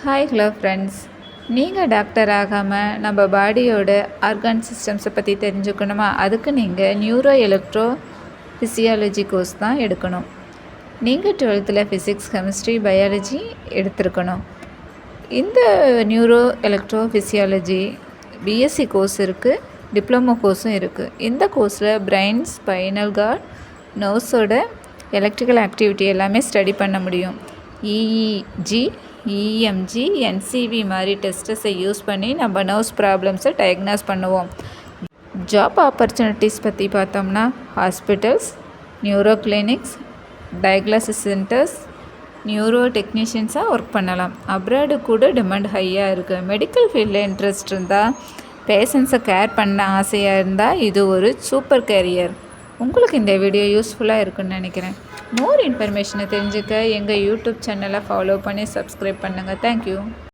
Hi hello friends, நீங்கள் doctor ஆகாமல் நம்ம பாடியோட ஆர்கான் சிஸ்டம்ஸை பற்றி தெரிஞ்சுக்கணுமா? அதுக்கு நீங்கள் நியூரோ எலக்ட்ரோ ஃபிசியாலஜி கோர்ஸ் தான் எடுக்கணும். நீங்கள் 12th ஃபிசிக்ஸ், கெமிஸ்ட்ரி, பயாலஜி எடுத்திருக்கணும். இந்த neuro electro physiology BSc course இருக்குது, டிப்ளமோ கோர்ஸும் இருக்குது. இந்த கோர்ஸில் பிரெயின், ஸ்பைனல் கார்ட், நர்வ்ஸோட எலக்ட்ரிக்கல் ஆக்டிவிட்டி எல்லாமே ஸ்டடி பண்ண முடியும். இஇஜி, இஎம்ஜி, என்சிவி மாதிரி டெஸ்ட்டஸை யூஸ் பண்ணி நம்ம நர்வ்ஸ் ப்ராப்ளம்ஸை டயக்னாஸ் பண்ணுவோம். ஜாப் ஆப்பர்ச்சுனிட்டிஸ் பற்றி பார்த்தோம்னா hospitals, neuro clinics, diagnosis centres, neuro டெக்னீஷியன்ஸாக ஒர்க் பண்ணலாம். அப்ராடு கூட டிமாண்ட் ஹையாக இருக்குது. மெடிக்கல் ஃபீல்டில் இன்ட்ரெஸ்ட் இருந்தால், பேஷண்ட்ஸை கேர் பண்ண ஆசையாக இருந்தால் இது ஒரு சூப்பர் கேரியர். உங்களுக்கு இந்த வீடியோ யூஸ்ஃபுல்லாக இருக்குன்னு நினைக்கிறேன். மோர் இன்ஃபர்மேஷனை தெரிஞ்சுக்க எங்கள் யூடியூப் சேனலை ஃபாலோ பண்ணி சப்ஸ்கிரைப் பண்ணுங்கள். தேங்க்யூ.